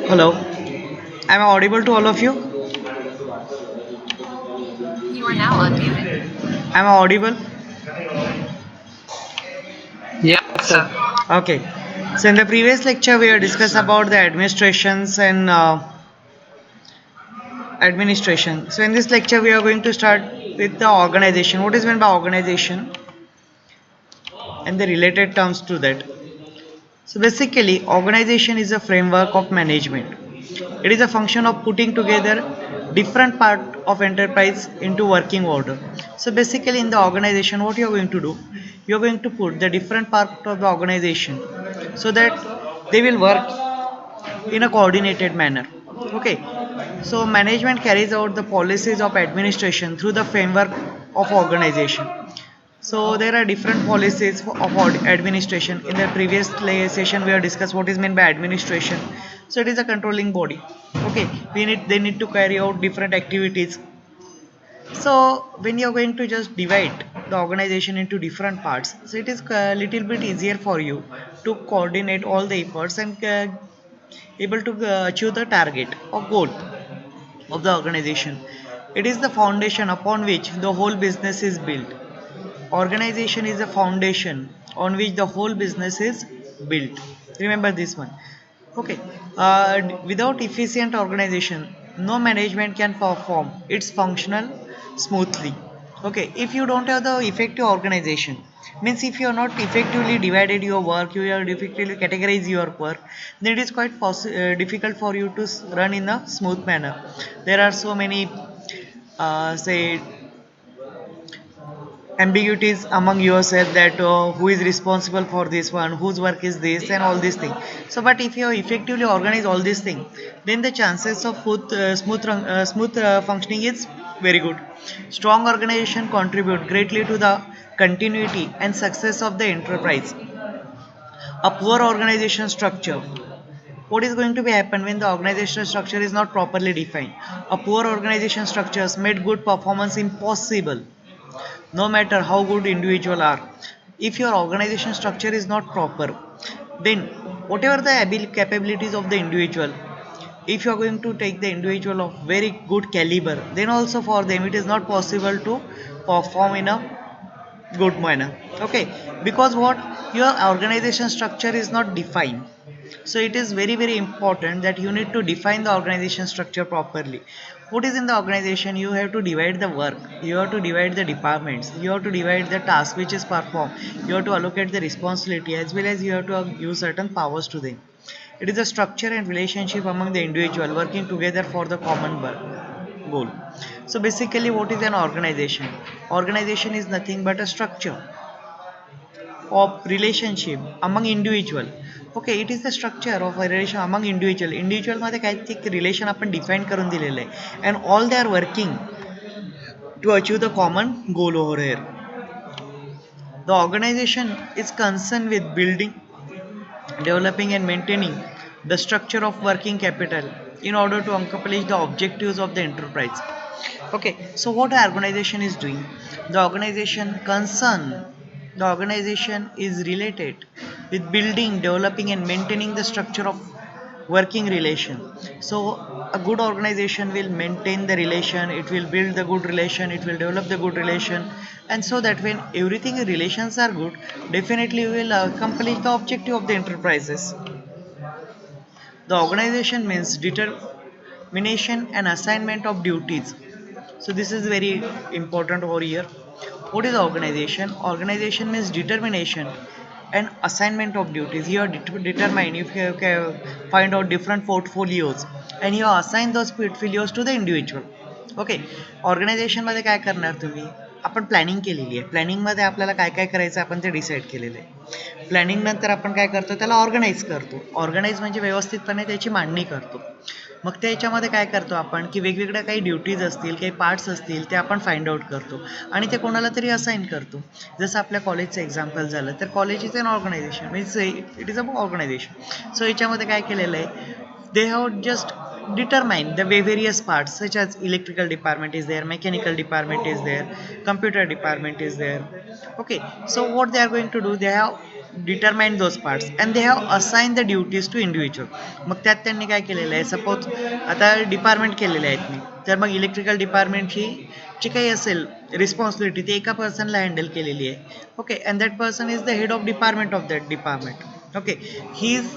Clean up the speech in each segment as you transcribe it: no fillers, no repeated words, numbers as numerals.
Hello, am I audible to all of you? You are now unmuted. Am I audible? Yes, sir. Okay. So in the previous lecture, we have discussed about the administrations and administration. So in this lecture, we are going to start with the organization. What is meant by organization and the related terms to that? So basically, organization is a framework of management. It is a function of putting together different part of enterprise into working order. So basically, in the organization, what you are going to do, you are going to put the different part of the organization so that they will work in a coordinated manner. Okay, so management carries out the policies of administration through the framework of organization. So there are different policies of administration. In the previous session, we have discussed what is meant by administration. So it is a controlling body. Okay, they need to carry out different activities. So when you're going to just divide the organization into different parts, so it is a little bit easier for you to coordinate all the efforts and able to achieve the target or goal of the organization. It is the foundation upon which the whole business is built. Organization is a foundation on which the whole business is built. Remember this one. Okay. Without efficient organization, no management can perform its functional smoothly. Okay. If you don't have the effective organization, means if you are not effectively divided your work, you are effectively categorize your work, then it is quite difficult for you to run in a smooth manner. There are so many, say, ambiguities among yourself that who is responsible for this one, whose work is this, and all these things. So but if you effectively organize all these things, then the chances of smooth functioning is very good. Strong organization contribute greatly to the continuity and success of the enterprise. A poor organization structure, what is going to be happen when the organizational structure is not properly defined? A poor organization structures made good performance impossible, no matter how good individual are. If your organization structure is not proper, then whatever the capabilities of the individual, if you are going to take the individual of very good caliber, then also for them it is not possible to perform in a good manner. Okay, because what, your organization structure is not defined. So it is very very important that you need to define the organization structure properly. What is in the organization? You have to divide the work, you have to divide the departments, you have to divide the task which is performed, you have to allocate the responsibility, as well as you have to give certain powers to them. It is a structure and relationship among the individual working together for the common goal. So basically, what is an organization? Organization is nothing but a structure of relationship among individual. Okay, it is the structure of a relation among individual मध्ये काहीतरी relation आपण define करून दिलेलं आहे, and all they are working to achieve the common goal over here. The organization is concerned with building, developing and maintaining the structure of working capital in order to accomplish the objectives of the enterprise. Okay, so what the organization is doing? The organization is related with building, developing and maintaining the structure of working relation. So a good organization will maintain the relation, it will build the good relation, it will develop the good relation, and so that when everything relations are good, definitely we will accomplish the objective of the enterprises. The organization means determination and assignment of duties. So this is very important over here. What is organization? Organization means determination and assignment of duties. You are determine if you can find out different portfolios and you assign those portfolios to the individual. Okay, ऑर्गनायझेशनमध्ये काय करणार तुम्ही? आपण planning केलेली आहे. प्लॅनिंगमध्ये आपल्याला काय काय करायचं आपण ते डिसाईड केलेलं आहे. प्लॅनिंग नंतर आपण काय करतो? त्याला ऑर्गनाईज करतो. ऑर्गनाईज म्हणजे व्यवस्थितपणे त्याची मांडणी करतो. मग त्याच्यामध्ये काय करतो आपण, की वेगवेगळ्या काही ड्युटीज असतील, काही पार्ट्स असतील, ते आपण फाइंड आउट करतो आणि ते कोणाला तरी असाइन करतो. जसं आपल्या कॉलेजचं एक्झाम्पल झालं, तर college is an organisation, means it is a organisation. So याच्यामध्ये काय केलेलं आहे, they have just determine the various parts such as electrical department is there, mechanical department is there, computer department is there. Okay, so what they are going to do, they have determined those parts and they have assigned the duties to individual. मग त्यात त्यांनी काय केलेलं आहे, suppose आता department केलेले आहेत मी, तर मग electrical डिपार्टमेंटची जी काही असेल रिस्पॉन्सिबिलिटी ती एका पर्सनला हँडल केलेली आहे. Okay, and that person is the head of department of that department. Okay, he is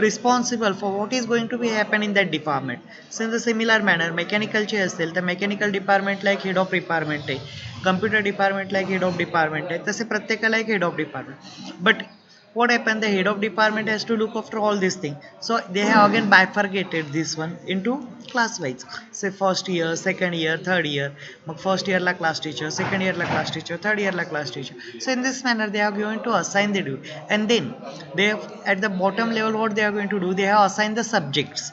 responsible for what is going to be happen in that department. So in the similar manner mechanical चे असेल तर mechanical डिपार्टमेंटला एक head of department आहे, computer डिपार्टमेंटला एक head of department आहे, तसे प्रत्येकाला एक head of department. But what happened, the head of department has to look after all these things, so they have again bifurcated this one into class wise. Say first year, second year, third year. First year la class teacher, second year la class teacher, third year la class teacher. So in this manner they are going to assign the duty, and then they have, at the bottom level what they are going to do, they have assigned the subjects.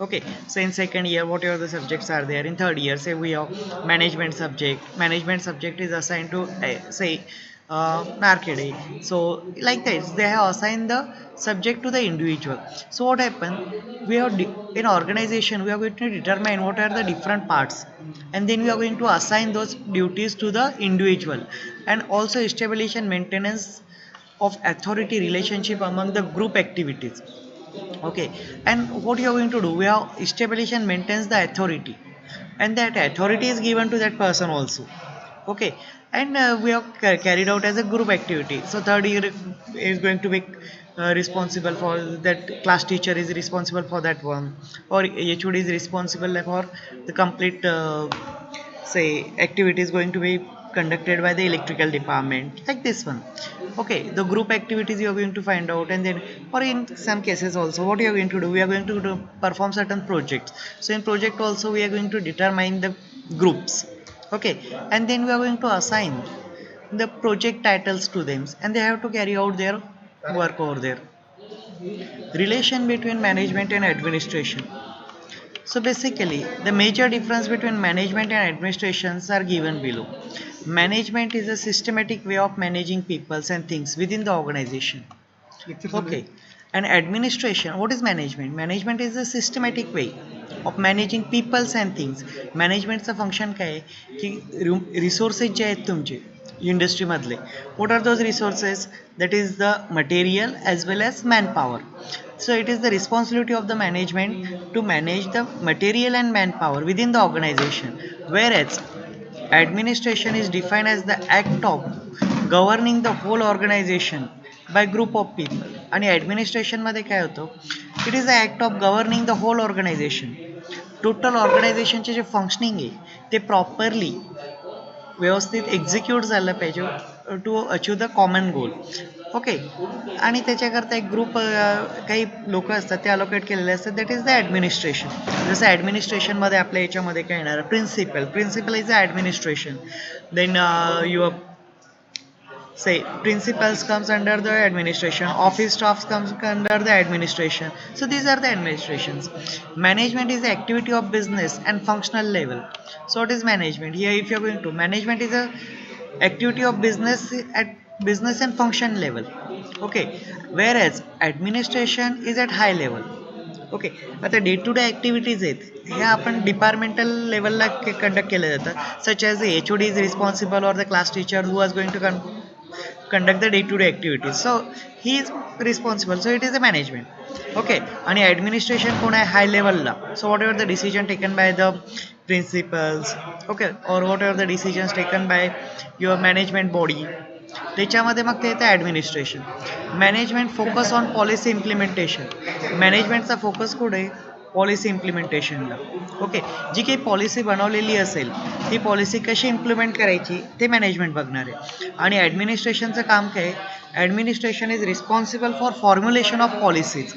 Okay, so in second year whatever the subjects are there, in third year say we have management subject is assigned to say marketing. So like that they have assigned the subject to the individual. So what happened, we have in organization we are going to determine what are the different parts, and then we are going to assign those duties to the individual, and also establish and maintenance of authority relationship among the group activities. Okay, and what you are going to do, we have establish and maintains the authority, and that authority is given to that person also. Okay, and we have carried out as a group activity. So third year is going to be responsible for that, class teacher is responsible for that one, or HOD is responsible for the complete say activity is going to be conducted by the electrical department, like this one. Okay, the group activities you are going to find out, and then, or in some cases also what you are going to do, we are going to perform certain projects. So in project also we are going to determine the groups. Okay, and then we are going to assign the project titles to them, and they have to carry out their work over there. Relation between management and administration. So basically, the major difference between management and administrations are given below. Management is a systematic way of managing peoples and things within the organization. Okay. And administration, what is management? Management is a systematic way of managing peoples and things. Managementचा function काय आहे की resources जे आहेत तुमचे इंडस्ट्रीमधले, what are those resources? That is the material as well as manpower. So it is the responsibility of the management to manage the material and manpower within the organization, whereas administration is defined as the act of governing the whole organization by group of people. आणि administration मध्ये काय होतं, it is the act of governing the whole organisation. Total ऑर्गनायझेशनचे जे functioning आहे ते properly व्यवस्थित execute झालं पाहिजे to achieve the common goal. Okay, आणि त्याच्याकरता एक ग्रुप काही लोक असतात ते अलोकेट केलेले असतात, दॅट इज द ॲडमिनिस्ट्रेशन. जसं ॲडमिनिस्ट्रेशनमध्ये आपल्या याच्यामध्ये काय येणार, principal is the administration. Then your say principals comes under the administration, office staffs comes under the administration. So these are the administrations. Management is the activity of business and functional level. So what is management here? If you are going to, management is a activity of business at business and function level. Okay, whereas administration is at high level. Okay, आता day to day activities आहेत ह्या आपण departmental लेवलला conduct केल्या जातात, such as HOD is responsible or the class teacher who was going to conduct the day-to-day activities. So he is responsible. So it is a management. Okay, आणि administration कोण आहे, हाय लेवलला. So whatever the decision taken by the principals, okay, or whatever the decisions taken by your management body, त्याच्यामध्ये मग ते येतं administration. Management focus on policy implementation. मॅनेजमेंटचा focus कुठे आहे, पॉलिसी इम्प्लिमेंटेशनला. ओके, जी काही पॉलिसी बनवलेली असेल ती पॉलिसी कशी इम्प्लिमेंट करायची ते मॅनेजमेंट बघणार आहे. आणि ॲडमिनिस्ट्रेशनचं काम काय आहे, administration is responsible for formulation of policies.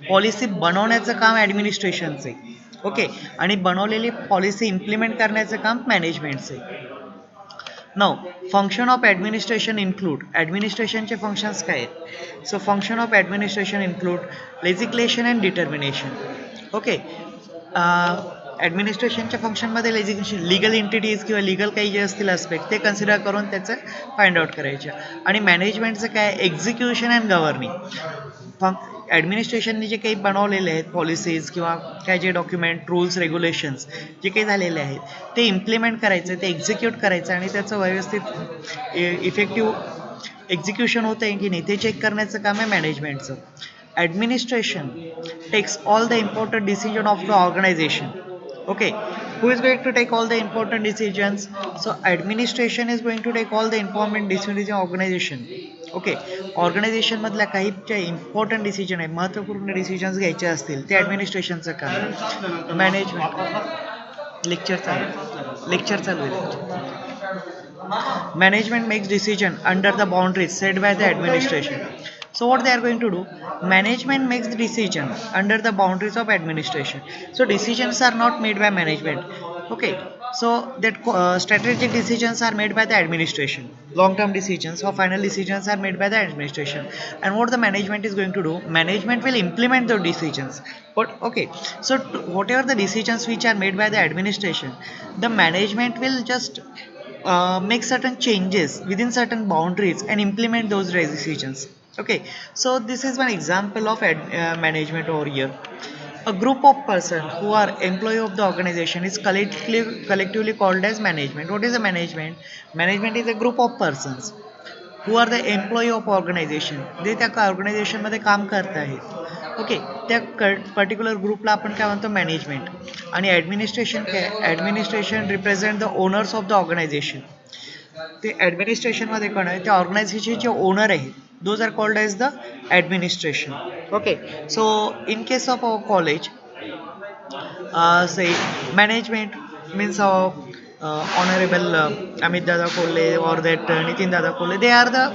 Policy बनवण्याचं काम ॲडमिनिस्ट्रेशनचं आहे. ओके, आणि बनवलेली पॉलिसी इम्प्लिमेंट करण्याचं काम मॅनेजमेंटचं आहे. Now, function of administration include, administrationचे functions काय आहेत? So function of administration include legislation and determination. Okay, ॲडमिनिस्ट्रेशनच्या फंक्शनमध्ये लेजिस्लेशन, लिगल एंटिटीज किंवा लिगल काही जे असतील आस्पेक्ट ते कन्सिडर करून त्याचं फाइंड आउट करायचं. आणि मॅनेजमेंटचं काय, एक्झिक्युशन अँड गव्हर्निंग. ॲडमिनिस्ट्रेशनने जे काही बनवलेले आहेत पॉलिसीज किंवा काय जे डॉक्युमेंट रूल्स रेग्युलेशन्स जे काही झालेले आहेत ते इम्प्लिमेंट करायचं, ते एक्झिक्यूट करायचं आणि त्याचं व्यवस्थित इफेक्टिव्ह एक्झिक्युशन होतं आहे की नाही ते चेक करण्याचं काम आहे मॅनेजमेंटचं. Administration takes all the important decision of the organisation. Okay, who is going to take all the important decisions? So administration is going to take all the important decisions in organization. Okay, organization मधल्या काही ज्या important decision आहे, महत्त्वपूर्ण decisions घ्यायचे असतील ते ॲडमिनिस्ट्रेशनचं काम. Management lecture चालू आहे. Management makes decision under the boundaries set by the administration. So what they are going to do, management makes the decision under the boundaries of administration. So decisions are not made by management. Okay, so that strategic decisions are made by the administration, long term decisions or final decisions are made by the administration. And what the management is going to do, management will implement the decisions. But okay, so whatever the decisions which are made by the administration, the management will just make certain changes within certain boundaries and implement those decisions. Okay, so this is one example of management over here. A group of persons who are employee of the organization is collectively called as management. What is a management? Management is a group of persons who are the employee of organization. ते त्या organisation मध्ये काम करत आहेत. Okay, त्या particular ग्रुपला आपण काय म्हणतो, मॅनेजमेंट. आणि ॲडमिनिस्ट्रेशन काय, administration represent the owners of the organization. ते ॲडमिनिस्ट्रेशनमध्ये कोण आहे, त्या ऑर्गनायझेशनचे ओनर आहेत, those are called as the administration. Okay, so in case of our college, say management means honorable Amit Dada Kolle or that Nitin Dada Kolle, they are the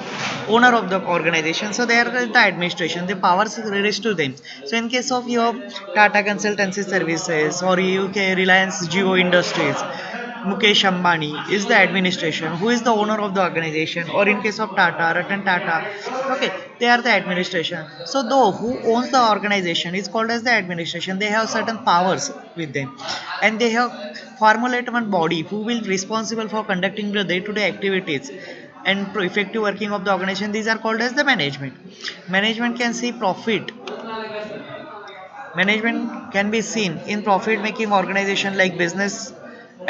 owner of the organization, so they are the administration, the powers rest to them. So in case of your Tata Consultancy Services or UK Reliance Jio Industries, Mukesh Ambani is the administration, who is the owner of the organization. Or in case of Tata, Ratan Tata, okay, they are the administration. So though who owns the organization is called as the administration. They have certain powers with them, and they have formulate one body who will responsible for conducting the day-to-day activities and effective working of the organization. These are called as the management. Management can see profit. Management can be seen in profit making organization like business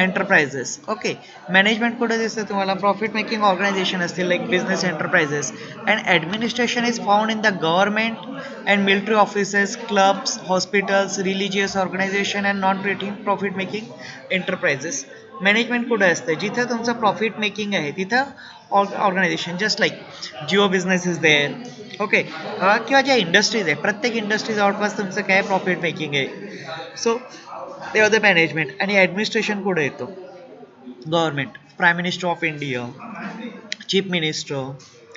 enterprises. Okay, management कुठे दिसतं तुम्हाला, profit making organization असतील like business enterprises. And administration is found in the government and military offices, clubs, hospitals, religious organization and non profit making enterprises. Management कुठे असतं, जिथं तुमचं profit making आहे तिथं organization, just like Jio business is there. Okay, किंवा ज्या industries आहे, प्रत्येक इंडस्ट्री जवळपास तुमचं काय प्रॉफिट मेकिंग आहे. सो ते आर द मॅनेजमेंट. आणि ॲडमिनिस्ट्रेशन कुठे येतो, government, prime minister of India, chief minister.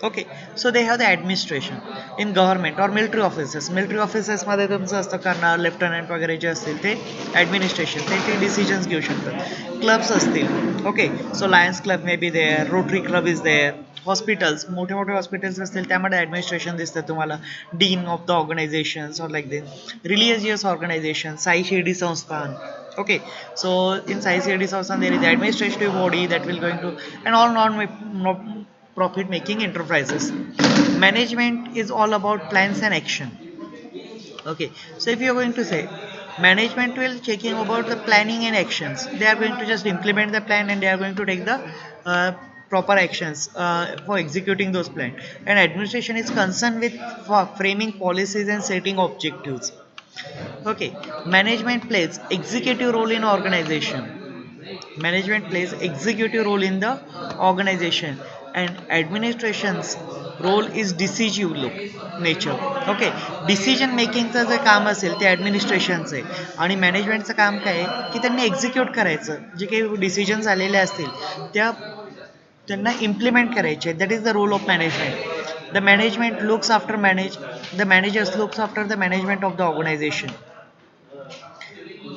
Okay, so they have the administration in government और मिलिटरी ऑफिसेस. मिलिटरी ऑफिसेसमध्ये तुमचं असतं कर्नल, लेफ्टनंट वगैरे जे असतील ते ॲडमिनिस्ट्रेशन, ते डिसिजन्स घेऊ शकतात. क्लब्स असतील, okay, so lions club may be there, rotary club is there. Hospitals, मोठे मोठे हॉस्पिटल्स असतील त्यामध्ये ॲडमिनिस्ट्रेशन दिसतं तुम्हाला, डीन ऑफ द ऑर्गनायझेशन्स और like then religious organization, Sai Shirdi Sansthan. Okay, so in Sai CID Sansthan there is the administrative body that will going to, and all non-profit making enterprises. Management is all about plans and action. Okay, so if you are going to say management will checking about the planning and actions, they are going to just implement the plan and they are going to take the proper actions for executing those plans. And administration is concerned with framing policies and setting objectives. Okay, management plays executive role in organization. Management plays executive role in the organization, and administration's role is decisive nature. Okay, decision मेकिंगचं जे काम असेल ते ॲडमिनिस्ट्रेशनचं आहे आणि मॅनेजमेंटचं काम काय आहे की त्यांनी एक्झिक्यूट करायचं, जे काही डिसिजन झालेले असतील त्या त्यांना इम्प्लिमेंट करायचे. That is the role of management. The management looks after the managers looks after the management of the organisation.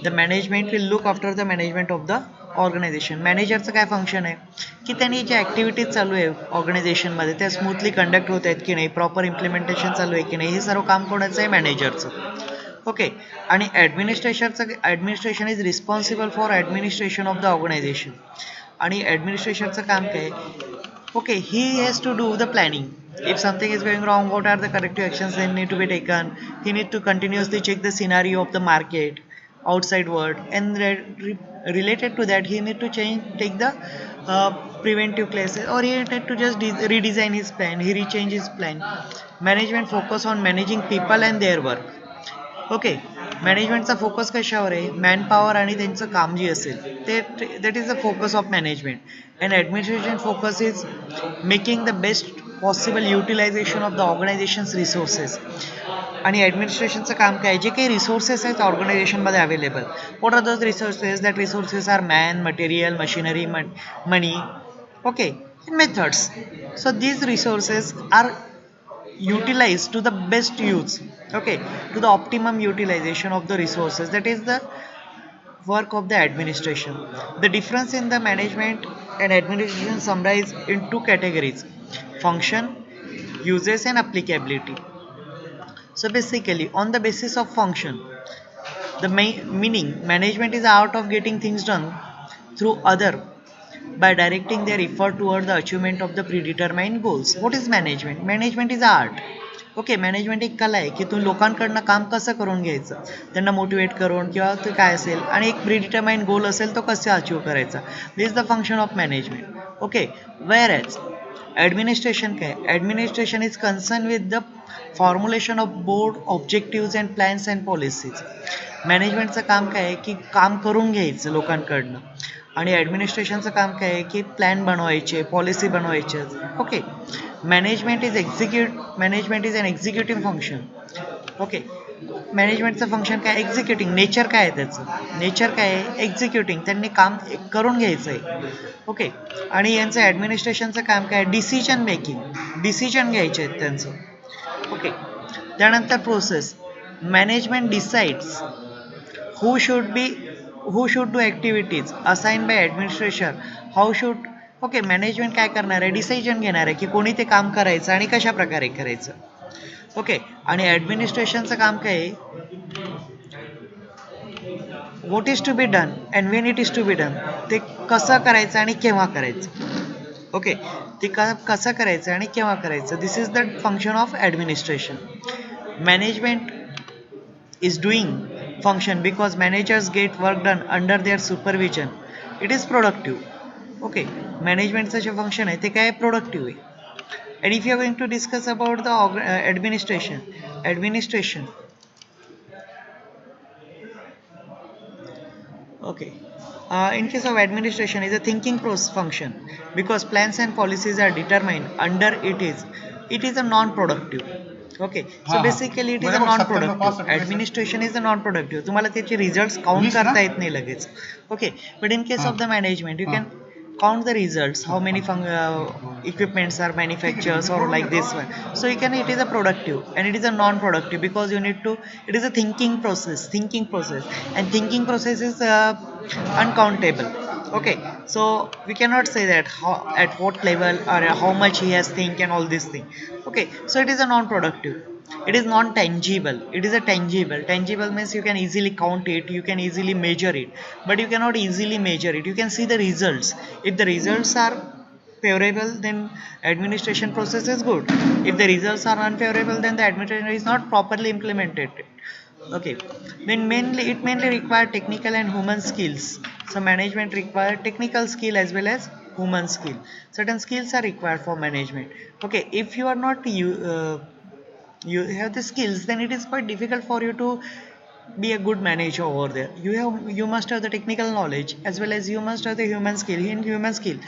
The management will look after the management of the organisation. मॅनेजरचं काय function आहे की त्यांनी ज्या activities चालू आहे ऑर्गनायझेशनमध्ये त्या smoothly conduct होत आहेत की नाही, प्रॉपर इम्प्लिमेंटेशन चालू आहे की नाही, हे सर्व काम कोणाचं आहे, मॅनेजरचं. ओके, आणि administration is responsible for administration of the organization. आणि ॲडमिनिस्ट्रेशनचं काम काय, okay, he has to do the planning. If something is going wrong, what are the corrective actions that need to be taken? He need to continuously check the scenario of the market, outside world, and related to that, he need to take the preventive classes, or he need to just redesign his plan. He rechange his plan. Management focus on managing people and their work. Okay मॅनेजमेंटचा focus कशावर आहे manpower आणि त्यांचं काम जे असेल ते that is the focus of management and administration focus is making the best possible utilisation of the organisation's resources आणि ॲडमिनिस्ट्रेशनचं काम काय आहे जे काही रिसोर्सेस आहेत ऑर्गनायझेशनमध्ये available what are those resources that resources are man material machinery money okay methods so these resources are utilized to the best use, okay, to the optimum utilization of the resources. That is the work of the administration. The difference in the management and administration summarized in two categories: function, uses and applicability. So basically on the basis of function, the meaning management is the art of getting things done through other by directing their effort toward the achievement of the predetermined goals. What is management? Management is art. Okay management एक कला आहे की तुम्ही लोकांकडनं काम कसं करून घ्यायचं त्यांना मोटिवेट करून किंवा ते काय असेल आणि एक प्रीडिटरमाइंड गोल असेल तो कसा अचीव करायचा this the function of management okay whereas administration काय administration is concern with the formulation of board objectives and plans and policies मॅनेजमेंटचं काम काय आहे की काम करून घ्यायचं लोकांकडनं आणि ॲडमिनिस्ट्रेशनचं काम काय आहे की प्लॅन बनवायचे पॉलिसी बनवायचे okay management is an executive function okay मॅनेजमेंटचं फंक्शन काय एक्झिक्युटिंग नेचर काय आहे त्याचं नेचर काय आहे एक्झिक्युटिंग त्यांनी काम करून घ्यायचं आहे ओके आणि यांचं ॲडमिनिस्ट्रेशनचं काम काय डिसिजन मेकिंग डिसिजन घ्यायचे आहेत त्यांचं ओके त्यानंतर process management decides who should be who should do activities assigned by administration how should okay management काय करणार आहे डिसिजन घेणार आहे की कोणी ते काम करायचं आणि कशा प्रकारे करायचं ओके आणि ॲडमिनिस्ट्रेशनचं काम काय आहे what is to be done and when it is to be done ते कसं करायचं आणि केव्हा करायचं ओके ते कसं करायचं आणि केव्हा करायचं this is the function of administration management is doing function because managers get work done under their supervision it is productive okay मॅनेजमेंटचं जे फंक्शन आहे ते काय प्रोडक्टिव्ह आहे and if you are going to discuss about the administration okay in case of administration is a thinking process function because plans and policies are determined under it is a non-productive okay so basically it is a non-productive administration is a non-productive तुम्हाला त्याचे results count करता येत नाही लगेच okay but in case of the management you can count the results how many equipments are manufactured or like this one so you can it is a productive and it is a non-productive because you need to it is a thinking process and thinking process is uncountable okay so we cannot say that how at what level or how much he has think and all this thing okay so it is a non-productive it is non-tangible it is a tangible means you can easily count it you can easily measure it but you cannot easily measure it you can see the results if the results are favorable then administration process is good if the results are unfavorable then the administration is not properly implemented okay then mainly require technical and human skills so management require technical skill as well as human skill certain skills are required for management okay if you are not you have the skills then it is quite difficult for you to be a good manager over there you must have the technical knowledge as well as you must have the human skill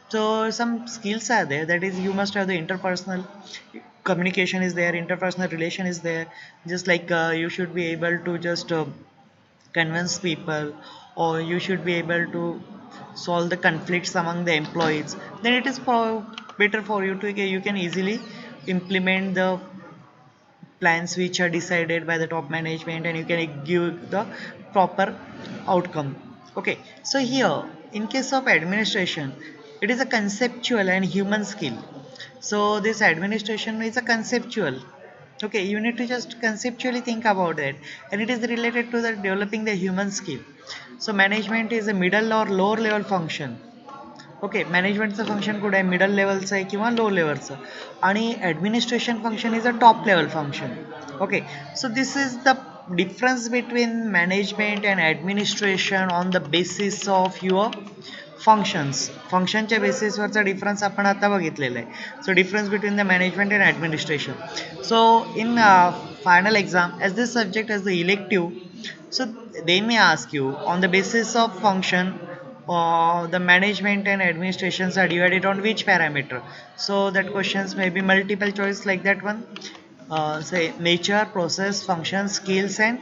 so some skills are there that is you must have the interpersonal communication is there interpersonal relation is there just like you should be able to just convince people or you should be able to solve the conflicts among the employees then it is better for you to you can easily implement the plans which are decided by the top management and you can give the proper outcome okay so here in case of administration it is a conceptual and human skill so this administration is a conceptual okay you need to just conceptually think about it and it is related to the developing the human skill so management is a middle or lower level function okay, मॅनेजमेंटचं function कुठे आहे, middle लेवलचं आहे किंवा low लेवलचं, आणि administration function is a top level function. Okay, so this is the difference between management and administration on the basis of your फंक्शनच्या बेसिसवरचा डिफरन्स आपण आता बघितलेला आहे. So difference between the management and administration. So in final exam, as this subject as the elective, so they may ask you on the basis of function, the management and administrations are divided on which parameter. So that questions may be multiple choice like that one. Say nature, process, function, skills and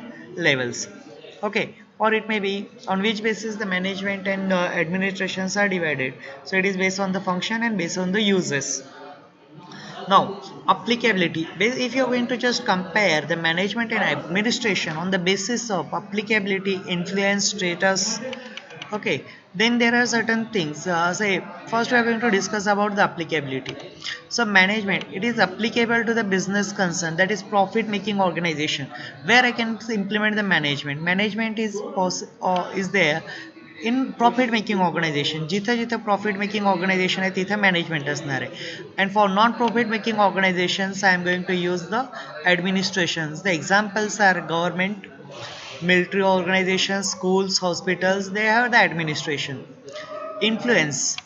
levels. Okay, or it may be on which basis the management and administrations are divided. So it is based on the function and based on the uses. Now, applicability. If you're going to just compare the management and administration on the basis of applicability, influence, status, okay, then there are certain things. Say, first we are going to discuss about the applicability. So, management, it is applicable to the business concern, that is profit-making organization, where I can implement the management. Management is there in profit making organization, जिथं जिथं profit making organisation आहे तिथं management असणार आहे. And for non profit making organisations I am going to use the administrations. The examples are government, military organizations, schools, hospitals, they have the administration. Influence.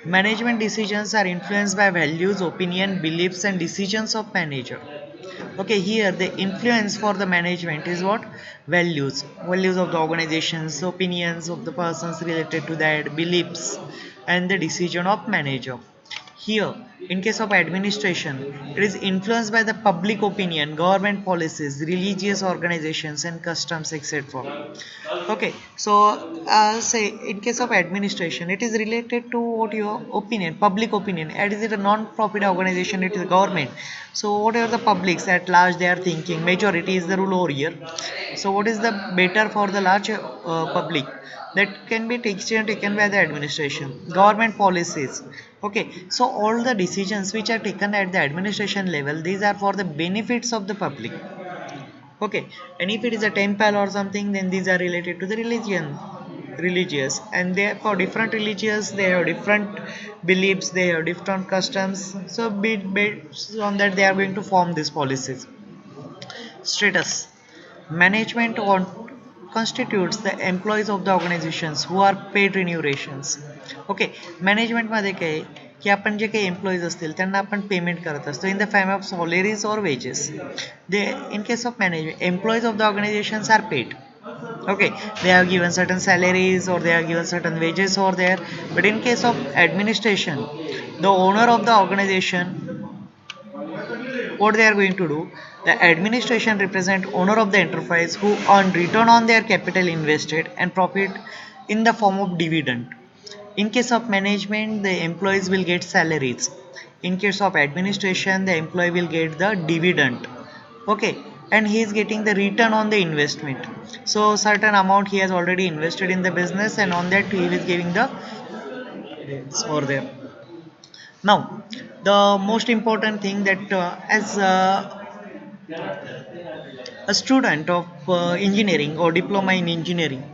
Management decisions are influenced by values, opinion, beliefs, and decisions of manager. Okay, here the influence for the management is what? Values of the organizations, opinions of the persons related to that, beliefs, and the decision of manager. Here, in case of administration, it is influenced by the public opinion, government policies, religious organizations, and customs, etc. Okay, so say in case of administration, it is related to what your opinion, public opinion. And is it a non-profit organization? It is government. So whatever the publics at large they are thinking, majority is the rule over here. So what is the better for the large public? That can be taken by the administration. Government policies. Okay, so all the decisions which are taken at the administration level, these are for the benefits of the public. Okay, and if it is a temple or something, then these are related to the religious, and they for different religious they have different beliefs, they have different customs. So based on that they are going to form these policies. Status. Management constitutes the employees of the organizations who are paid remunerations. Okay, मॅनेजमेंटमध्ये काय आहे की आपण जे काही employees असतील त्यांना आपण पेमेंट करत असतो in the form of salaries और wages. They in case of management employees of the organisations are paid. Okay, they are given certain salaries or they are given certain wages over there. But in case of administration, the owner of the organization, what they are going to do, the administration represent owner of the enterprise who earn return on their capital invested and profit in the form of dividend. In case of management, the employees will get salaries. In case of administration, the employee will get the dividend. Okay, and he is getting the return on the investment. So certain amount he has already invested in the business, and on that he is giving the for them. Now, the most important thing that as a student of engineering or diploma in engineering,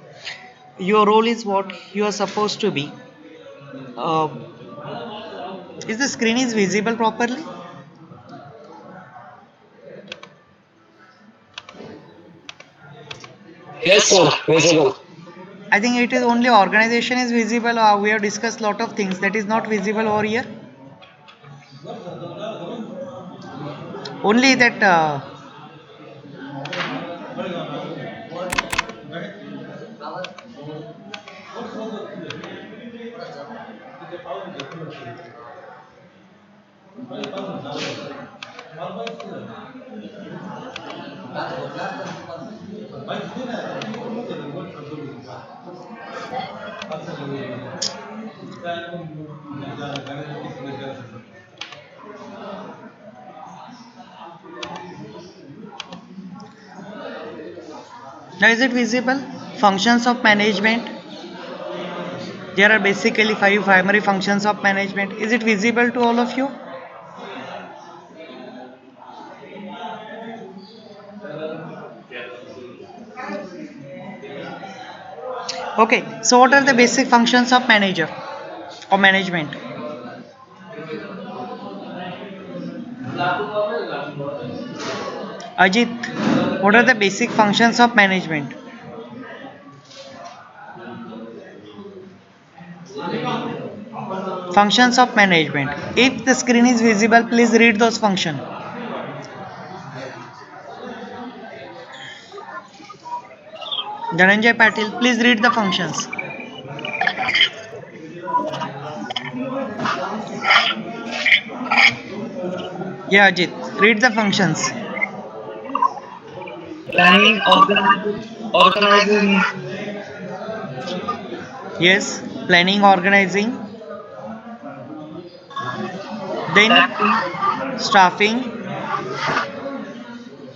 your role is what you are supposed to be. Uh, is the screen is visible properly? Yes, sir. Visible. I think it is only organization is visible. We have discussed lot of things that is not visible over here. Only that. Now is it visible? Functions of management. There are basically 5 primary functions of management. Is it visible to all of you? Okay, so what are the basic functions of manager? or management? Ajit, what are the basic functions of management? Functions of management. If the screen is visible, please read those functions. Dhananjay Patil, please read the functions. Yeah, Ajit, read the functions. Planning, organizing, Yes, planning, organizing, then staffing, staffing,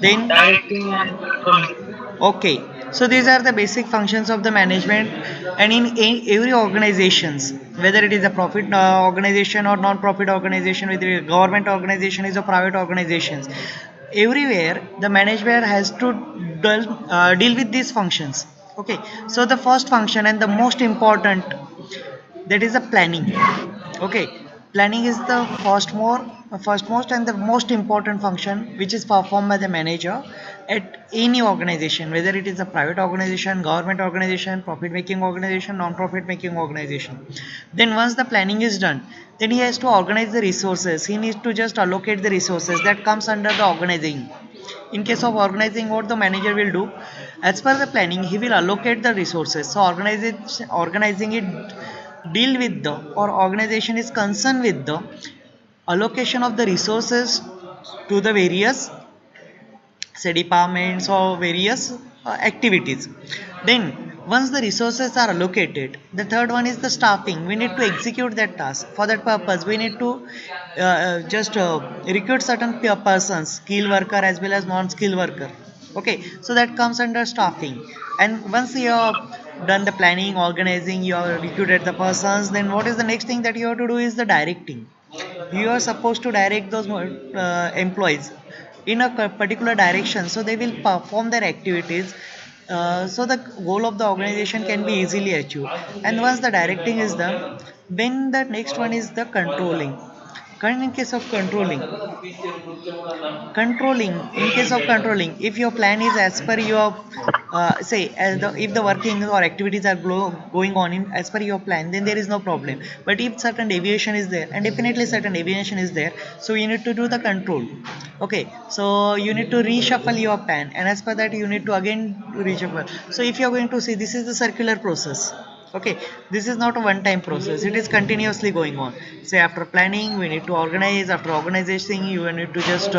then directing, and controlling. okay. So these are the basic functions of the management, and in every organizations, whether it is a profit organization or non-profit organization, whether it is a government organization is a private organizations, everywhere the management has to deal with these functions. Okay, so the first function and the most important, that is a planning. Okay, planning is the first most and the most important function which is performed by the manager at any organization, whether it is a private organization, government organization, profit making organization, non-profit making organization. Then once the planning is done, then he has to organize the resources. He needs to just allocate the resources that comes under the organizing. In case of organizing, what the manager will do, as per the planning he will allocate the resources. So organizing it deal with the, or organization is concerned with the allocation of the resources to the various say departments or various activities. Then once the resources are allocated, the third one is the staffing. We need to execute that task. For that purpose we need to just recruit certain persons, skilled worker as well as non-skilled worker. Okay, so that comes under staffing. And once you have done the planning, organizing, you have recruited the persons, then what is the next thing that you have to do is the directing. You are supposed to direct those employees in a particular direction, so they will perform their activities, so the goal of the organization can be easily achieved. And once the directing is done, then the next one is the controlling. In case of in case of controlling, if your plan is as per your say as if the working or activities are going on in as per your plan, then there is no problem. But if certain deviation is there, and definitely certain deviation is there, so you need to do the control. Okay, so you need to reshuffle your plan, and as per that you need to again reshuffle. So if you are going to see, this is the circular process. Okay, this is not a one time process, it is continuously going on. Say after planning we need to organize, after organizing you need to just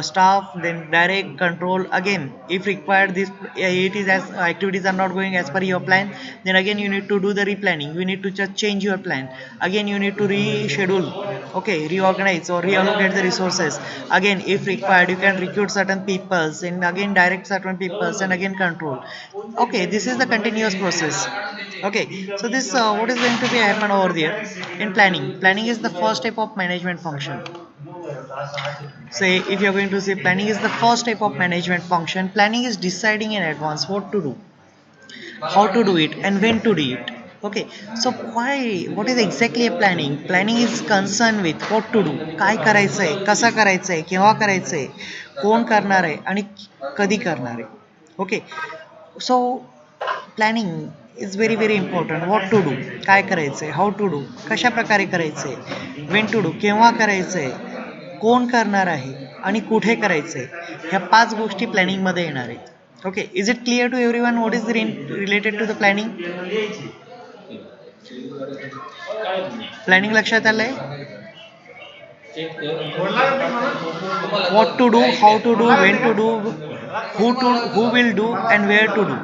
staff, then direct, control again. If required, this it is as activities are not going as per your plan, then again you need to do the replanning. You need to just change your plan. Again you need to reschedule. Okay, reorganize or reallocate the resources. Again if required, you can recruit certain peoples and again direct certain peoples and again control. Okay, this is the continuous process. Okay, so this what is going to be happen over there in planning. Planning is the first type of management function. Say if you're going to say planning is the first type of management function. Planning is deciding in advance what to do, how to do it, and when to do it. Okay, so why, what is exactly a planning? Planning is concerned with what to do, काय करायचंय, कसं करायचंय, केव्हा करायचंय, कोण करणार आहे आणि कधी करणार आहे. Okay, so planning is very very important. What to do, काय करायचंय, हाऊ टू डू, कशा प्रकारे करायचंय, वेन टू डू, केव्हा करायचंय, कोण करणार आहे आणि कुठे करायचंय, ह्या 5 गोष्टी प्लॅनिंगमध्ये येणार आहेत. Okay, is it clear to everyone what is related to the planning? Planning लक्षात आलंय? What to do, how to do, when to do, who will do and where to do.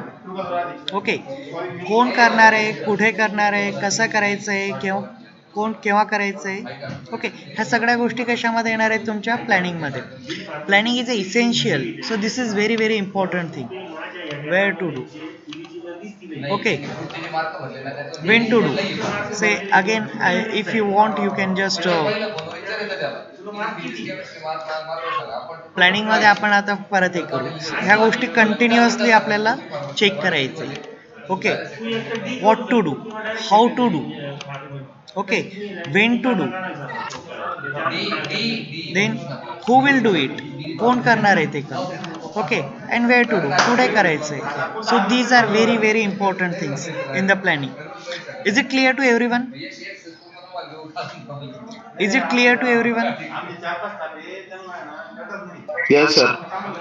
Okay, कोण करणार आहे, कुठे करणार आहे, कसं करायचंय, कोण केव्हा करायचंय. ओके, ह्या सगळ्या गोष्टी कशामध्ये येणार आहेत तुमच्या प्लॅनिंग मध्ये. Planning is a essential, so this is very very important thing. Where to do. Okay, when to do. Say again, if you want you can just planning मध्ये आपण आता परत हे करू. ह्या गोष्टी कंटिन्युअसली आपल्याला चेक करायचं. Okay, what to do, how to do, Okay, when to do, then who will do it, कोण करणार आहे ते काम, okay, and where to do, कुठे करायचंय. So these are very very important things in the planning. Is it clear to everyone? Is it clear to everyone? Yes, sir.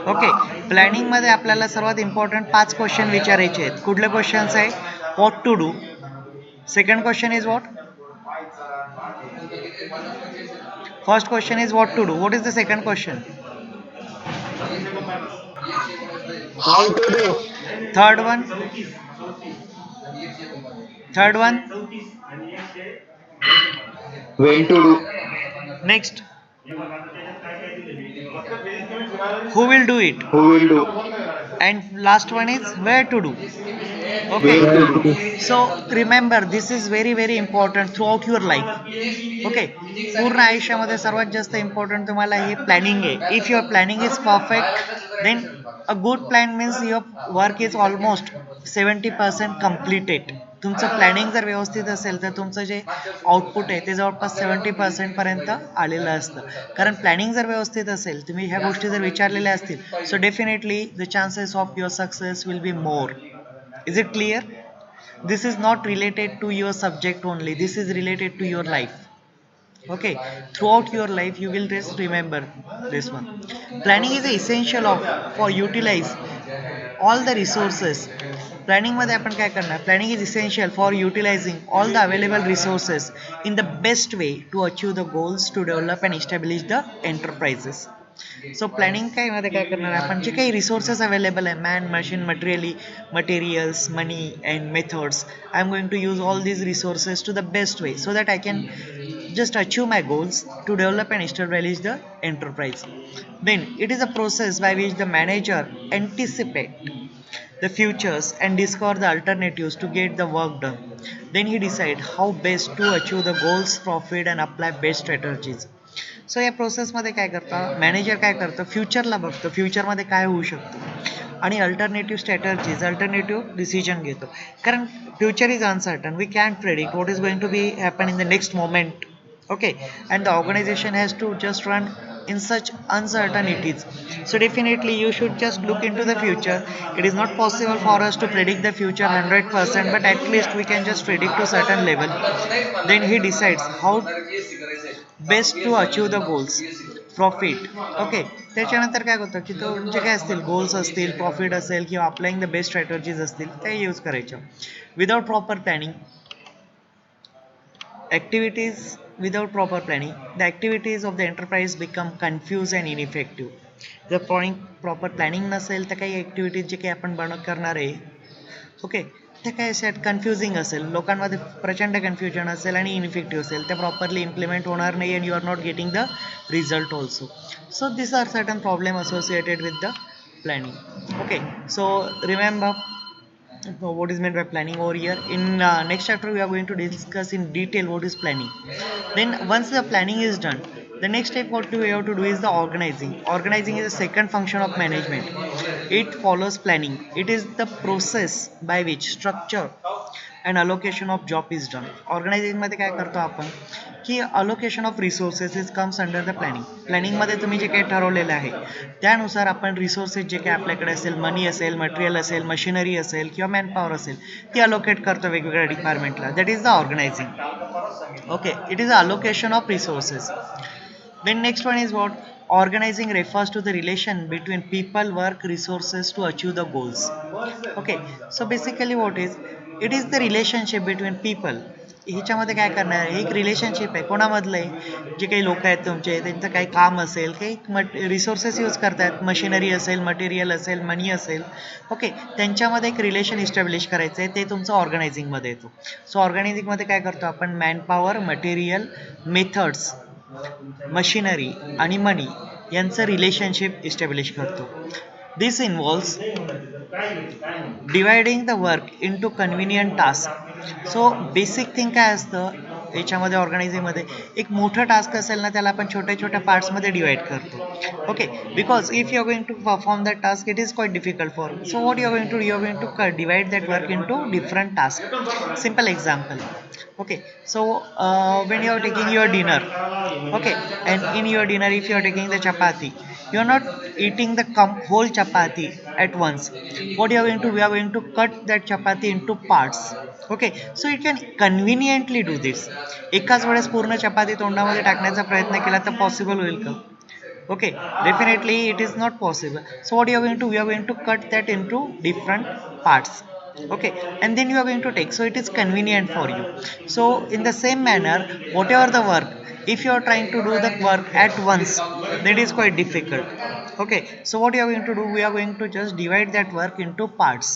Okay, planning मध्ये आपल्याला सर्वात इम्पॉर्टंट 5 क्वेश्चन विचारायचे आहेत. कुठले questions आहे? What to do. Second question is what. First question is what to do. What is the second question? How to do? Third one. Third one. When to do? Next, who will do it, Who will do? and last one is where to do. Okay, Where to do? so remember this is very very important throughout your life. Okay, पूर्ण आयुष्यामध्ये सर्वात जास्त important तुम्हाला हे planning आहे. If your planning is perfect then a good plan means your work is almost 70% completed. तुमचं planning जर व्यवस्थित असेल तर तुमचं जे आउटपुट आहे ते जवळपास 70% पर्यंत आलेलं असतं. कारण प्लॅनिंग जर व्यवस्थित असेल, तुम्ही ह्या गोष्टी जर विचारलेल्या असतील, so definitely the chances of your success will be more. Is it clear? This is not related to your subject only, this is related to your life. Okay, throughout your life you will just remember this one. Planning is essential of for utilize all the resources. Planning मध्ये आपण काय करणार? Planning is essential for utilizing all the available resources in the best way to achieve the goals to develop and establish the enterprises. So planning काय मध्ये काय करणार आपण, जे काही रिसोर्सेस अवेलेबल आहे, man, machine, materials, money and methods, I am going to use all these resources to the best way so that I can just achieve my goals to develop and establish the enterprise. Then it is a process by which the manager anticipate the futures and discover the alternatives to get the work done. Then he decide how best to achieve the goals, profit and apply best strategies. सो या प्रोसेसमध्ये काय करतं manager, काय करतं फ्युचरला बघतं, फ्युचरमध्ये काय होऊ शकतं आणि अल्टरनेटिव्ह स्ट्रॅटर्जीज, अल्टरनेटिव्ह डिसिजन घेतो. कारण future is uncertain, we can't predict what is going to be happen in the next moment. Okay, and the organization has to just run in such uncertainties. So definitely you should just look into the future. It is not possible for us to predict the future 100%, but at least we can just predict to certain level. Then he decides how best to achieve the goals, profit. Okay, त्याच्यानंतर काय होतं की तो जे काय असतील goals असतील, profit असेल किंवा अप्लाइंग द बेस्ट स्ट्रॅटर्जीज असतील ते यूज करायच्या. Without proper planning activities, without proper planning the activities of the enterprise become confused and ineffective. जर प्रॉपर प्लॅनिंग नसेल तर काही ॲक्टिव्हिटीज जे काही आपण करणार आहे, ओके, ते काय असेल कन्फ्युजिंग असेल, लोकांमध्ये प्रचंड कन्फ्युजन असेल आणि इनइफेक्टिव्ह असेल, ते प्रॉपरली इम्प्लिमेंट होणार नाही and you are not getting the result also. So this are certain problem associated with the planning. Okay, so remember what is meant by planning over here. In next chapter we are going to discuss in detail what is planning. Then once the planning is done, the next step what we have to do is the organizing. Organizing is the second function of management. It follows planning. It is the process by which structure and allocation of job is done. Organizing मध्ये काय करतो आपण की allocation of resources is comes under the planning. प्लॅनिंगमध्ये तुम्ही जे काही ठरवलेलं आहे त्यानुसार आपण रिसोर्सेस जे काही आपल्याकडे असेल, मनी असेल, मटेरियल असेल, मशिनरी असेल किंवा मॅनपॉवर असेल, ती अलोकेट करतो वेगवेगळ्या डिपार्टमेंटला. That is the organising. Okay, it is allocation of resources. Then next one is what? Organizing refers to the relation between people, work, resources to achieve the goals. Okay, so basically what is? It is the relationship between people. ह्याच्यामध्ये काय करणार आहे, एक relationship आहे कोणामधलं आहे, जे काही लोक आहेत तुमचे, त्यांचं काही काम असेल, काही रिसोर्सेस यूज करतात, मशिनरी असेल, मटेरियल असेल, मनी असेल, ओके, त्यांच्यामध्ये एक रिलेशन इस्टॅब्लिश करायचं आहे, ते तुमचं ऑर्गनायझिंगमध्ये येतो. सो ऑर्गनायझिंगमध्ये काय करतो आपण, मॅनपॉवर, मटेरियल, मेथड्स, मशिनरी आणि मनी यांचं रिलेशनशिप इस्टॅब्लिश करतो. This involves dividing the work into convenient task. So basic thing काय असतं, याच्यामध्ये ऑर्गनायझिंगमध्ये एक मोठं टास्क असेल ना त्याला आपण छोट्या छोट्या पार्ट्समध्ये डिवाइड करतो okay because if you are going to perform that task it is quite difficult for so what you are going to you are going to divide that work into different tasks. Simple example. Okay, so when you are taking your dinner, okay, and in your dinner if you are taking the chapati, you are not eating the whole chapati at once. What you are going to, we are going to cut that chapati into parts. Okay, so you can conveniently do this. एकाच वेळेस पूर्ण चपाती तोंडामध्ये टाकण्याचा प्रयत्न केला तर possible होईल का? Okay, definitely it is not possible. So what you are going to, we are going to cut that into different parts. Okay, and then you are going to take, so it is convenient for you. So in the same manner, whatever the work, if you are trying to do the work at once, that is quite difficult. Okay, so what you are going to do, we are going to just divide that work into parts.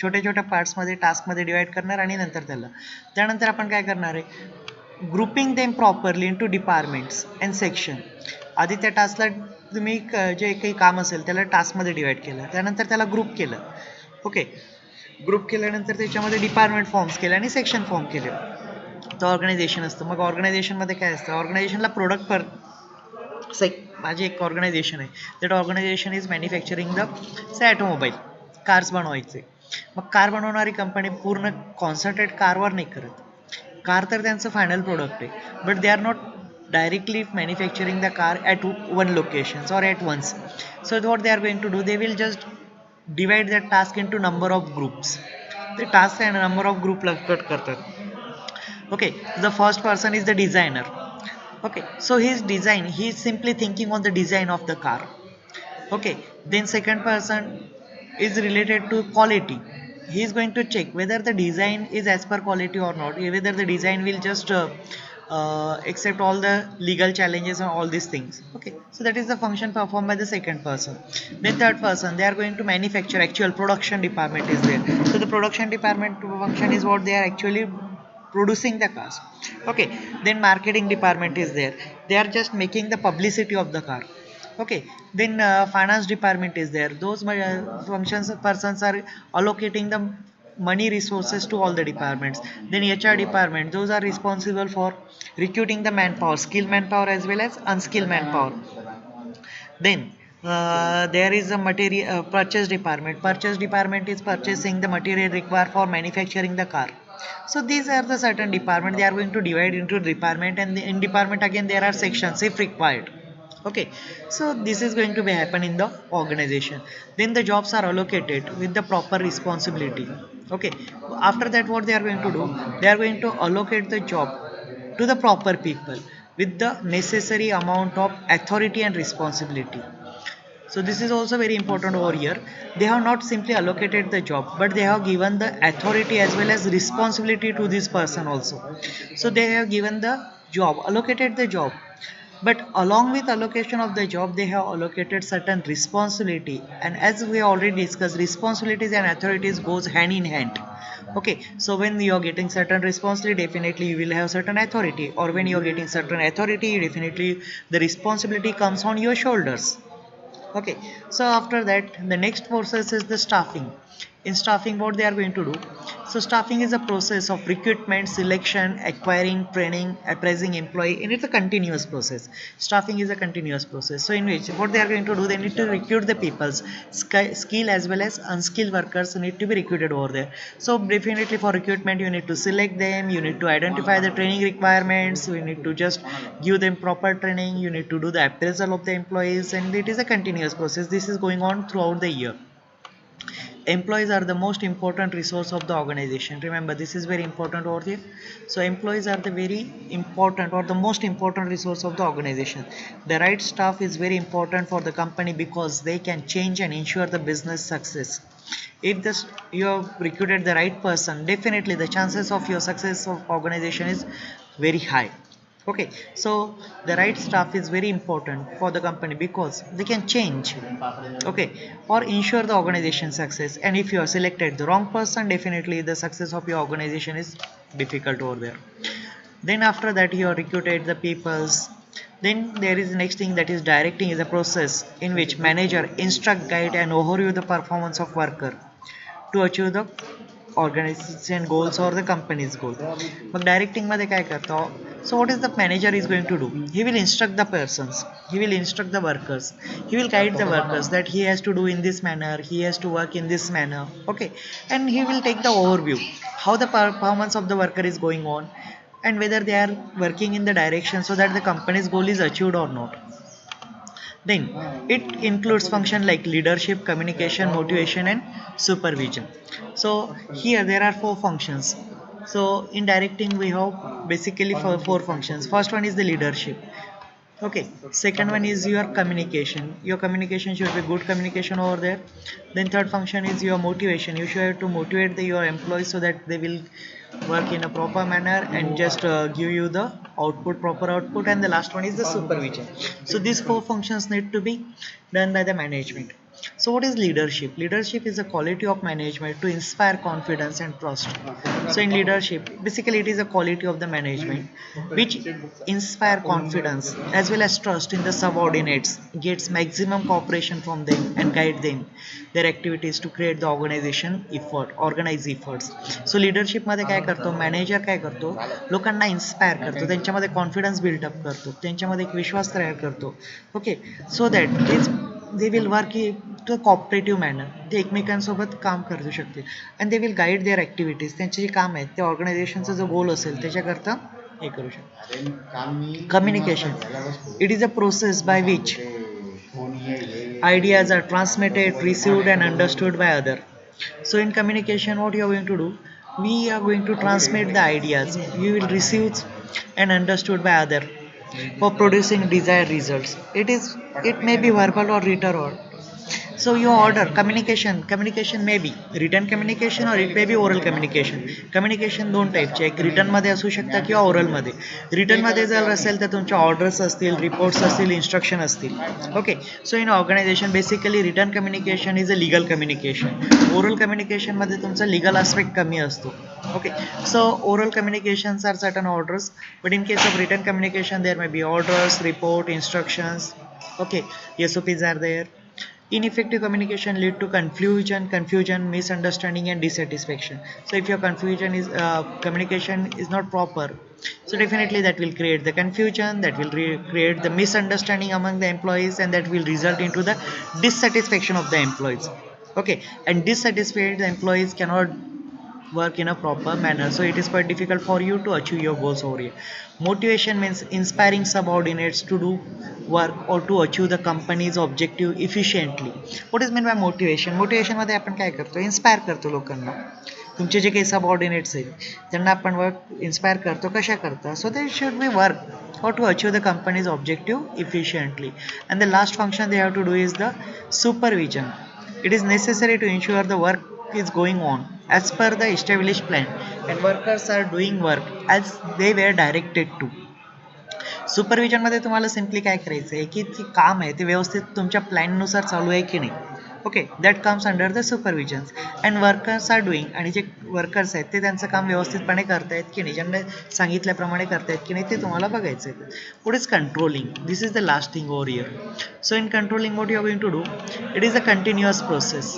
छोट्या छोट्या पार्ट्समध्ये टास्कमध्ये divide करणार आणि नंतर त्यानंतर आपण काय करणार आहे grouping them properly into departments and section. आधी त्या टास्कला तुम्ही जे काही काम असेल त्याला टास्कमध्ये डिवाइड केलं त्यानंतर त्याला ग्रुप केलं ओके ग्रुप केल्यानंतर त्याच्यामध्ये डिपार्टमेंट फॉर्म्स केले आणि सेक्शन फॉर्म केले तर ऑर्गनायझेशन असतं. मग ऑर्गनायझेशनमध्ये काय असतं ऑर्गनायझेशनला प्रोडक्ट पर माझी एक ऑर्गनायझेशन आहे that organisation is manufacturing the say automobile cars बनवायचे. मग कार बनवणारी कंपनी पूर्ण कॉन्सन्ट्रेट कारवर नाही करत. कार तर त्यांचं फायनल प्रोडक्ट आहे but they are not directly manufacturing the car at one locations or at once. So what they are going to do, they will just divide that task into number of groups. The task and number of group cut करतात. Okay, the first person is the designer. Okay, so his design, he is simply thinking on the design of the car. Okay, then second person is related to quality. He is going to check whether the design is as per quality or not, whether the design will just accept all the legal challenges and all these things. Okay, so that is the function performed by the second person. Then third person, they are going to manufacture, actual production department is there. So the production department function is what they are actually producing the cars. Okay, then marketing department is there, they are just making the publicity of the car. Okay, then finance department is there, those functions persons are allocating the money resources to all the departments. Then HR department, those are responsible for recruiting the manpower, skilled manpower as well as unskilled manpower. Then there is a material purchase department. Purchase department is purchasing the material required for manufacturing the car. So these are the certain department, they are going to divide into department, and in department again there are sections if required. Okay, so this is going to be happen in the organization. Then the jobs are allocated with the proper responsibility. Okay, after that what they are going to do, they are going to allocate the job to the proper people with the necessary amount of authority and responsibility. So this is also very important over here. They have not simply allocated the job, but they have given the authority as well as responsibility to this person also. So they have given the job, allocated the job, but along with allocation of the job they have allocated certain responsibility, and as we already discussed, responsibilities and authorities goes hand in hand. Okay, so when you are getting certain responsibility, definitely you will have certain authority, or when you are getting certain authority, definitely the responsibility comes on your shoulders. Okay, so after that the next process is the staffing. In staffing what they are going to do, so staffing is a process of recruitment, selection, acquiring, training, appraising employee, and it's a continuous process. Staffing is a continuous process, so in which what they are going to do, they need to recruit the people's skill as well as unskilled workers need to be recruited over there. So definitely for recruitment you need to select them, you need to identify the training requirements, you need to just give them proper training, you need to do the appraisal of the employees, and it is a continuous process. This is going on throughout the year. Employees are the most important resource of the organization, remember this is very important over here. So employees are the very important or the most important resource of the organization. The right staff is very important for the company because they can change and ensure the business success. If this you have recruited the right person, definitely the chances of your success of organization is very high. Okay, so the right staff is very important for the company because they can change, okay, or ensure the organization success. And if you are selected the wrong person, definitely the success of your organization is difficult over there. Then after that you are recruited the peoples. Then there is the next thing, that is directing is a process in which manager instruct, guide and overview the performance of worker to achieve the organisation goals और the company's goal. मग directing मध्ये काय करतो? So what is the manager is going to do? He will instruct the persons, he will instruct the workers, he will guide the workers that he has to do in this manner, he has to work in this manner. Okay, and he will take the overview how the performance of the worker is going on and whether they are working in the direction so that the company's goal is achieved or not. Then it includes function like leadership, communication, motivation, and supervision. So here there are four functions. So in directing we have basically four functions. First one is the leadership. Okay, second one is your communication. Your communication should be good communication over there. Then third function is your motivation. You should have to motivate your employees so that they will work in a proper manner and just give you the output, proper output. And the last one is the supervision. So these four functions need to be done by the management. So what is leadership? Leadership is a quality of management to inspire confidence and trust. So in leadership, basically it is a quality of the management which inspire confidence as well as trust in the subordinates, gets maximum cooperation from them and guide them their activities to create the organize efforts. So leadership मध्ये काय करतो? Manager काय करतो? लोकांना inspire करतो, त्यांच्यामध्ये confidence buildup करतो, त्यांच्यामध्ये एक विश्वास तयार करतो. Okay, so that they will work to cooperative manner, ते एकमेकांसोबत काम करू शकतील and they will guide their activities. त्यांचे जे काम आहेत ते ऑर्गनायझेशनचा जो गोल असेल त्याच्याकरता हे करू शकतो. Communication, it is a process by which ideas are transmitted, received, and understood by other. So in communication, what you are going to do? We are going to transmit the ideas. You will receive and understood by other for producing desired results. It may be verbal or written or so your order communication may be written communication or it may be oral communication. Communication दोन टाईपचे, एक return मध्ये असू शकतात किंवा oral मध्ये. Return मध्ये जर असेल तर तुमच्या ऑर्डर्स असतील, रिपोर्ट्स असतील, इन्स्ट्रक्शन असतील. Okay, so in organisation basically written communication is a legal communication. Oral communication मध्ये तुमचा लिगल आस्पेक्ट कमी असतो. Okay, so oral communications are certain orders, but in case of written communication there may be orders, report, instructions. Okay, SOPs are there. Ineffective communication lead to confusion, misunderstanding, and dissatisfaction. So if your confusion is communication is not proper, so definitely that will create the confusion, that will create the misunderstanding among the employees, and that will result into the dissatisfaction of the employees. Okay, and dissatisfied employees cannot work in a proper manner, so it is quite difficult for you to achieve your goals over here. Motivation means inspiring subordinates to do work or to achieve the company's objective efficiently. What is meant by motivation? Motivation मध्ये आपण काय करतो? Inspire करतो लोकांना. तुमचे जे काही subordinates आहेत त्यांना आपण वर्क इन्स्पायर करतो. कशा करता? So they should be work or to achieve the company's objective efficiently. And the last function they have to do is the supervision. It is necessary to ensure the work is going on as per the established plan and workers are doing work as they were directed to. Supervision मध्ये तुम्हाला simply काय करायचं आहे की ते काम आहे ते व्यवस्थित तुमच्या प्लॅननुसार चालू आहे की नाही. Okay, that comes under the supervision and workers are doing, आणि जे वर्कर्स आहेत ते त्यांचं काम व्यवस्थितपणे करतायत की नाही, ज्यांना सांगितल्याप्रमाणे करतायत की नाही ते तुम्हाला बघायचं आहे. पुढे is controlling. This is the last thing over here. So in controlling what you are going to do? It is a continuous process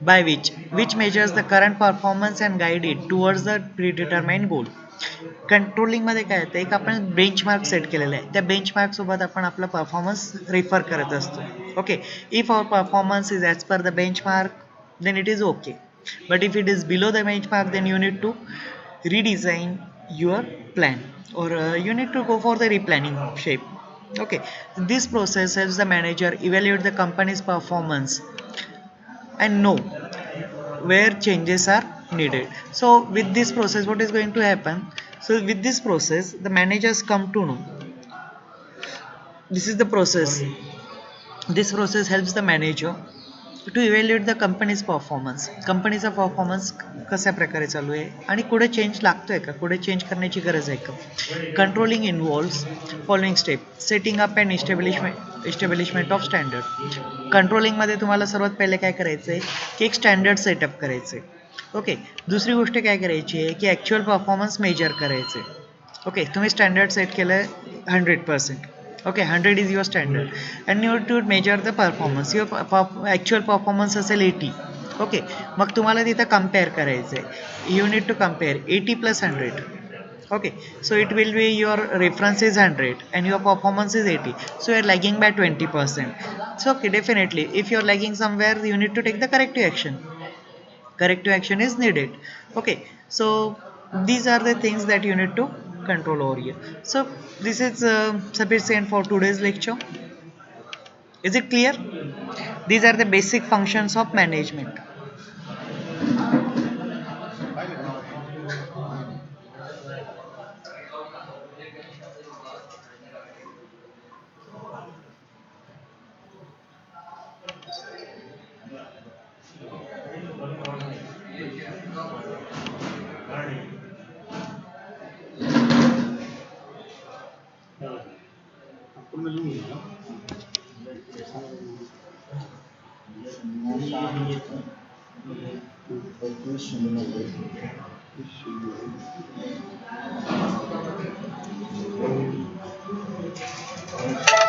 by which measures the current performance and guide it towards the predetermined goal. Controlling मध्ये काय येतं, एक आपण benchmark set केलेला आहे, त्या benchmark सोबत आपण आपला परफॉर्मन्स रेफर करत असतो. Okay, if our performance is as per the benchmark then it is okay, but if it is below the benchmark then you need to redesign your plan or you need to go for the replanning shape. Okay, this process helps the manager evaluate the company's performance and know where changes are needed. So with this process what is going to happen? So with this process the managers come to know, this is the process, this process helps the manager to evaluate the company's performance. कंपनीचा performance कशा प्रकारे चालू आहे आणि कुठे change लागतोय का, कुठे चेंज करण्याची गरज आहे का. Controlling involves following step: setting up and establishment of standard. कंट्रोलिंगमध्ये तुम्हाला सर्वात पहिले काय करायचं आहे की एक स्टँडर्ड सेटअप करायचं आहे. ओके, दुसरी गोष्ट काय करायची आहे की ॲक्च्युअल परफॉर्मन्स मेजर करायचं आहे. ओके, तुम्ही स्टँडर्ड सेट केलं आहे 100%. Okay, 100 is your standard and you have to measure the performance. Your actual performance असेल 80, ओके, मग तुम्हाला तिथं कम्पेअर करायचं आहे. You need to compare 80 plus 100. Okay, so it will be your reference is 100 and your performance is 80, so you're lagging by 20%. So okay, definitely if you're lagging somewhere, you need to take the corrective action. Corrective action is needed. Okay, so these are the things that you need to control over here. So this is sufficient for today's lecture. Is it clear? These are the basic functions of management.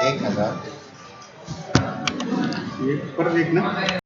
एक हजार